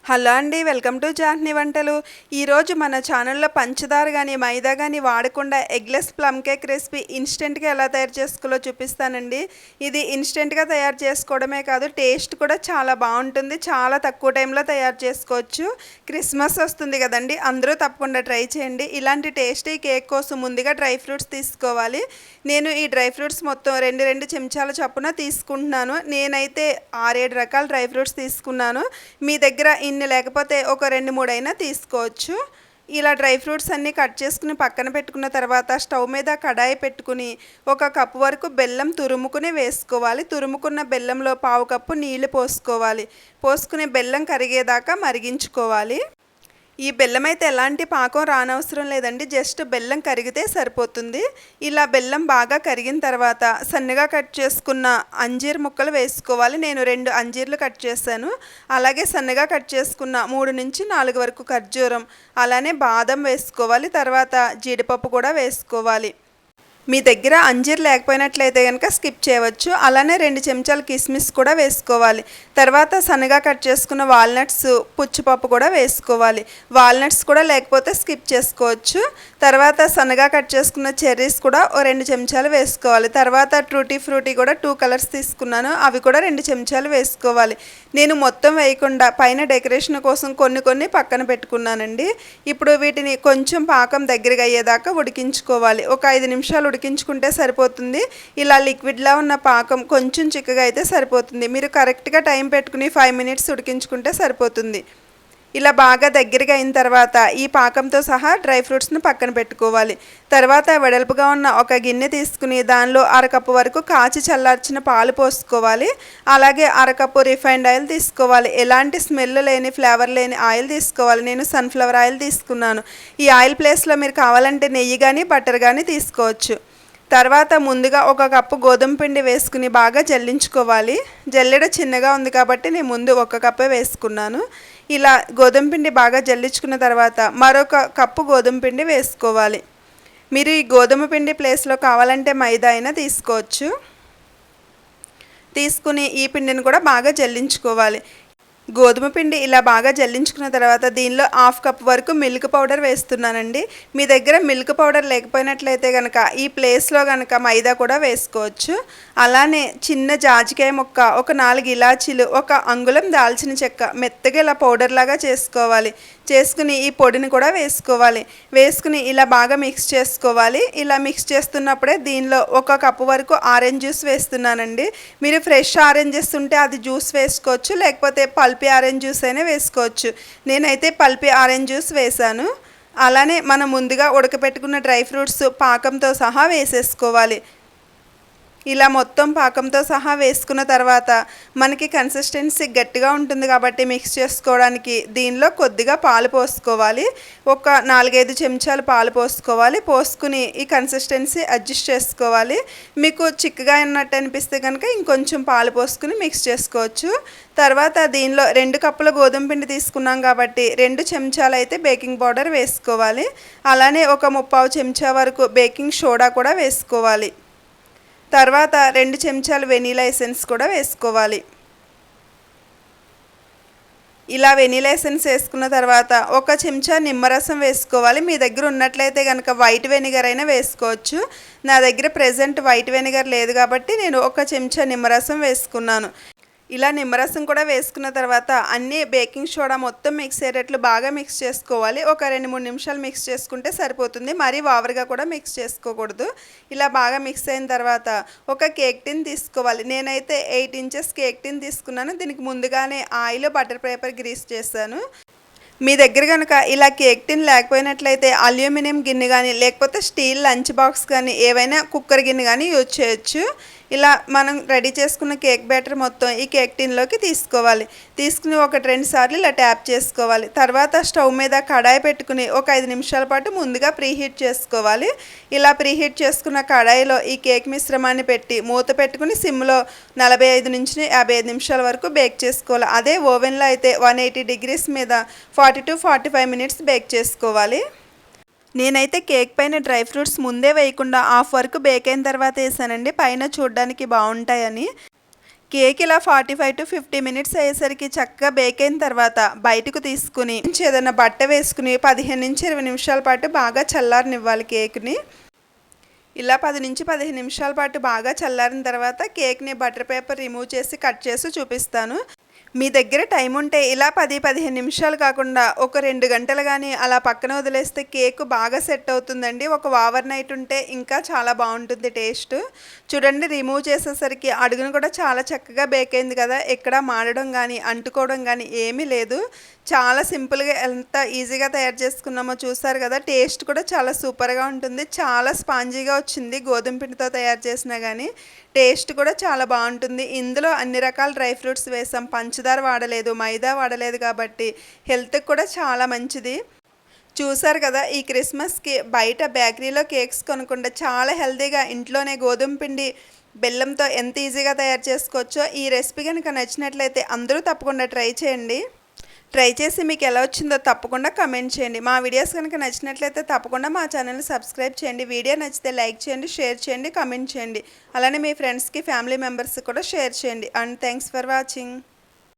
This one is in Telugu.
హలో అండి, వెల్కమ్ టు జాహ్నవి వంటలు. ఈరోజు మన ఛానల్లో పంచదార కానీ మైదా కానీ వాడకుండా ఎగ్లెస్ ప్లమ్ కేక్ రెసిపీ ఇన్స్టెంట్గా ఎలా తయారు చేసుకోవాలో చూపిస్తానండి. ఇది ఇన్స్టెంట్గా తయారు చేసుకోవడమే కాదు, టేస్ట్ కూడా చాలా బాగుంటుంది. చాలా తక్కువ టైంలో తయారు చేసుకోవచ్చు. క్రిస్మస్ వస్తుంది కదండి, అందరూ తప్పకుండా ట్రై చేయండి. ఇలాంటి టేస్టీ కేక్ కోసం ముందుగా డ్రై ఫ్రూట్స్ తీసుకోవాలి. నేను ఈ డ్రై ఫ్రూట్స్ మొత్తం రెండు చెంచాల చొప్పున తీసుకుంటున్నాను. నేనైతే 6-7 రకాల డ్రై ఫ్రూట్స్ తీసుకున్నాను. మీ దగ్గర ఇన్ని లేకపోతే ఒక 2-3 అయినా తీసుకోవచ్చు. ఇలా డ్రై ఫ్రూట్స్ అన్నీ కట్ చేసుకుని పక్కన పెట్టుకున్న తర్వాత స్టవ్ మీద కడాయి పెట్టుకుని 1 కప్పు వరకు బెల్లం తురుముకుని వేసుకోవాలి. తురుముకున్న బెల్లంలో 1/2 కప్పు నీళ్లు పోసుకోవాలి. పోసుకుని బెల్లం కరిగేదాకా మరిగించుకోవాలి. ఈ బెల్లం అయితే ఎలాంటి పాకం రానవసరం లేదండి, జస్ట్ బెల్లం కరిగితే సరిపోతుంది. ఇలా బెల్లం బాగా కరిగిన తర్వాత సన్నగా కట్ చేసుకున్న అంజీర్ ముక్కలు వేసుకోవాలి. నేను 2 అంజీర్లు కట్ చేశాను. అలాగే సన్నగా కట్ చేసుకున్న 3 నుంచి 4 వరకు ఖర్జూరం, అలానే బాదం వేసుకోవాలి. తర్వాత జీడిపప్పు కూడా వేసుకోవాలి. మీ దగ్గర అంజీర్ లేకపోయినట్లయితే కనుక స్కిప్ చేయవచ్చు. అలానే 2 చెంచాల కిస్మిస్ కూడా వేసుకోవాలి. తర్వాత సన్నగా కట్ చేసుకున్న వాల్నట్స్, పుచ్చిపప్పు కూడా వేసుకోవాలి. వాల్నట్స్ కూడా లేకపోతే స్కిప్ చేసుకోవచ్చు. తర్వాత సన్నగా కట్ చేసుకున్న చెర్రీస్ కూడా 2 చెంచాలు వేసుకోవాలి. తర్వాత ట్రూటీ ఫ్రూటీ కూడా 2 కలర్స్ తీసుకున్నాను, అవి కూడా 2 చెంచాలు వేసుకోవాలి. నేను మొత్తం వేయకుండా పైన డెకరేషన్ కోసం కొన్ని పక్కన పెట్టుకున్నానండి. ఇప్పుడు వీటిని కొంచెం పాకం దగ్గరగా అయ్యేదాకా ఉడికించుకోవాలి. ఒక 5 నిమిషాలు ఉడికించుకుంటే సరిపోతుంది. ఇలా లిక్విడ్లా ఉన్న పాకం కొంచెం చిక్కగా అయితే సరిపోతుంది. మీరు కరెక్ట్గా టైం పెట్టుకుని 5 మినిట్స్ ఉడికించుకుంటే సరిపోతుంది. ఇలా బాగా దగ్గరగా అయిన తర్వాత ఈ పాకంతో సహా డ్రై ఫ్రూట్స్ని పక్కన పెట్టుకోవాలి. తర్వాత వెడల్పుగా ఉన్న ఒక గిన్నె తీసుకుని దానిలో 1/2 కప్పు వరకు కాచి చల్లార్చిన పాలు పోసుకోవాలి. అలాగే 1/2 కప్పు రిఫైండ్ ఆయిల్ తీసుకోవాలి. ఎలాంటి స్మెల్ లేని, ఫ్లేవర్ లేని ఆయిల్ తీసుకోవాలి. నేను సన్ఫ్లవర్ ఆయిల్ తీసుకున్నాను. ఈ ఆయిల్ ప్లేస్లో మీరు కావాలంటే నెయ్యి కానీ బటర్ కానీ తీసుకోవచ్చు. తర్వాత ముందుగా 1 కప్పు గోధుమ పిండి వేసుకుని బాగా జల్లించుకోవాలి. జల్లెడ చిన్నగా ఉంది కాబట్టి నేను ముందు 1 కప్పే వేసుకున్నాను. ఇలా గోధుమ పిండి బాగా జల్లించుకున్న తర్వాత మరొక కప్పు గోధుమ పిండి వేసుకోవాలి. మీరు ఈ గోధుమ పిండి ప్లేస్లో కావాలంటే మైదా అయినా తీసుకోవచ్చు. తీసుకుని ఈ పిండిని కూడా బాగా జల్లించుకోవాలి. గోధుమ పిండి ఇలా బాగా జల్లించుకున్న తర్వాత దీనిలో 1/2 కప్ వరకు మిల్క్ పౌడర్ వేస్తున్నానండి. మీ దగ్గర మిల్క్ పౌడర్ లేకపోయినట్లయితే కనుక ఈ ప్లేస్లో కనుక మైదా కూడా వేసుకోవచ్చు. అలానే చిన్న జాజికాయ ముక్క, ఒక 4 ఇలాచీలు, 1 అంగుళం దాల్చిన చెక్క మెత్తగా ఇలా పౌడర్ లాగా చేసుకోవాలి. చేసుకుని ఈ పొడిని కూడా వేసుకోవాలి. వేసుకుని ఇలా బాగా మిక్స్ చేసుకోవాలి. ఇలా మిక్స్ చేస్తున్నప్పుడే దీనిలో 1 కప్పు వరకు ఆరెంజ్ జ్యూస్ వేస్తున్నానండి. మీరు ఫ్రెష్ ఆరెంజెస్ ఉంటే అది జ్యూస్ వేసుకోవచ్చు, లేకపోతే పల్పీ ఆరెంజ్ జ్యూస్ అయినా వేసుకోవచ్చు. నేనైతే పల్పీ ఆరెంజ్ జ్యూస్ వేశాను. అలానే మనం ముందుగా ఉడకపెట్టుకున్న డ్రై ఫ్రూట్స్ పాకంతో సహా వేసేసుకోవాలి. ఇలా మొత్తం పాకంతో సహా వేసుకున్న తర్వాత మనకి కన్సిస్టెన్సీ గట్టిగా ఉంటుంది కాబట్టి మిక్స్ చేసుకోవడానికి దీనిలో కొద్దిగా పాలు పోసుకోవాలి. ఒక 4-5 చెంచాలు పాలు పోసుకోవాలి. పోసుకుని ఈ కన్సిస్టెన్సీ అడ్జస్ట్ చేసుకోవాలి. మీకు చిక్కగా ఉన్నట్టు అనిపిస్తే కనుక ఇంకొంచెం పాలు పోసుకుని మిక్స్ చేసుకోవచ్చు. తర్వాత దీనిలో 2 కప్పుల గోధుమ పిండి తీసుకున్నాం కాబట్టి 2 చెంచాలు అయితే బేకింగ్ పౌడర్ వేసుకోవాలి. అలానే ఒక 3/4 చెంచా వరకు బేకింగ్ సోడా కూడా వేసుకోవాలి. తర్వాత 2 చెంచాలు వెనీలా ఎసెన్స్ కూడా వేసుకోవాలి. ఇలా వెనీలా ఎసెన్స్ వేసుకున్న తర్వాత 1 చెంచా నిమ్మరసం వేసుకోవాలి. మీ దగ్గర ఉన్నట్లయితే కనుక వైట్ వెనిగర్ అయినా వేసుకోవచ్చు. నా దగ్గర ప్రెజెంట్ వైట్ వెనిగర్ లేదు కాబట్టి నేను 1 చెంచా నిమ్మరసం వేసుకున్నాను. ఇలా నిమ్మరసం కూడా వేసుకున్న తర్వాత అన్నీ బేకింగ్ సోడా మొత్తం మిక్స్ అయ్యేటట్లు బాగా మిక్స్ చేసుకోవాలి. ఒక 2-3 నిమిషాలు మిక్స్ చేసుకుంటే సరిపోతుంది. మరీ ఓవర్గా కూడా మిక్స్ చేసుకోకూడదు. ఇలా బాగా మిక్స్ అయిన తర్వాత ఒక కేక్ టిన్ తీసుకోవాలి. నేనైతే 8 ఇంచెస్ కేక్ టిన్ తీసుకున్నాను. దీనికి ముందుగానే ఆయిల్, బటర్ పేపర్ గ్రీస్ చేశాను. మీ దగ్గర కనుక ఇలా కేక్ టిన్ లేకపోయినట్లయితే అల్యూమినియం గిన్నె కానీ, లేకపోతే స్టీల్ లంచ్ బాక్స్ కానీ, ఏవైనా కుక్కర్ గిన్నె కానీ యూజ్ చేయొచ్చు. ఇలా మనం రెడీ చేసుకున్న కేక్ బ్యాటర్ మొత్తం ఈ కేక్ టిన్లోకి తీసుకోవాలి. తీసుకుని 1-2 సార్లు ఇలా ట్యాప్ చేసుకోవాలి. తర్వాత స్టవ్ మీద కడాయి పెట్టుకుని ఒక 5 నిమిషాల పాటు ముందుగా ప్రీహీట్ చేసుకోవాలి. ఇలా ప్రీహీట్ చేసుకున్న కడాయిలో ఈ కేక్ మిశ్రమాన్ని పెట్టి మూత పెట్టుకుని సిమ్లో 45 నుంచి 55 నిమిషాల వరకు బేక్ చేసుకోవాలి. అదే ఓవెన్లో అయితే 180 డిగ్రీస్ మీద 40-45 మినిట్స్ బేక్ చేసుకోవాలి. నేనైతే కేక్ పైన డ్రై ఫ్రూట్స్ ముందే వేయకుండా హాఫ్ వరకు బేక్ అయిన తర్వాత వేసానండి, పైన చూడడానికి బాగుంటాయని. కేక్ ఇలా 45 to 50 మినిట్స్ అయ్యేసరికి చక్కగా బేక్ అయిన తర్వాత బయటకు తీసుకుని ఏదైనా బట్ట వేసుకుని 15 నుంచి 20 నిమిషాల పాటు బాగా చల్లారనివ్వాలి కేక్ని. ఇలా 10 నుంచి 15 నిమిషాల పాటు బాగా చల్లారిన తర్వాత కేక్ని బటర్ పేపర్ రిమూవ్ చేసి కట్ చేసి చూపిస్తాను. మీ దగ్గర టైం ఉంటే ఇలా 10-15 నిమిషాలు కాకుండా ఒక 2 గంటలు కానీ అలా పక్కన వదిలేస్తే కేక్ బాగా సెట్ అవుతుందండి. ఒక ఓవర్ నైట్ ఉంటే ఇంకా చాలా బాగుంటుంది టేస్ట్. చూడండి, రిమూవ్ చేసేసరికి అడుగును కూడా చాలా చక్కగా బేక్ అయింది కదా. ఎక్కడ మాడడం కానీ అంటుకోవడం కానీ ఏమీ లేదు. చాలా సింపుల్గా ఎంత ఈజీగా తయారు చేసుకున్నామో చూసారు కదా. టేస్ట్ కూడా చాలా సూపర్గా ఉంటుంది. చాలా స్పాంజీగా వచ్చింది. గోధుమ పిండితో తయారు చేసినా కానీ టేస్ట్ కూడా చాలా బాగుంటుంది. ఇందులో అన్ని రకాల డ్రై ఫ్రూట్స్ వేసాం. పంచదార వాడలేదు, మైదా వాడలేదు కాబట్టి హెల్త్కి కూడా చాలా మంచిది. చూసారు కదా, ఈ క్రిస్మస్కి బయట బేకరీలో కేక్స్ కొనకుండా చాలా హెల్తీగా ఇంట్లోనే గోధుమ పిండి బెల్లంతో ఎంత ఈజీగా తయారు చేసుకోవచ్చో ఈ రెసిపీ కనుక నచ్చినట్లయితే అందరూ తప్పకుండా ట్రై చేయండి. ట్రై చేసి మీకు ఎలా వచ్చిందో తప్పకుండా కమెంట్ చేయండి. మా వీడియోస్ కనుక నచ్చినట్లయితే తప్పకుండా మా ఛానల్ని సబ్స్క్రైబ్ చేయండి. వీడియో నచ్చితే లైక్ చేయండి, షేర్ చేయండి, కమెంట్ చేయండి. అలానే మీ ఫ్రెండ్స్కి, ఫ్యామిలీ మెంబర్స్కి కూడా షేర్ చేయండి. And thanks for watching.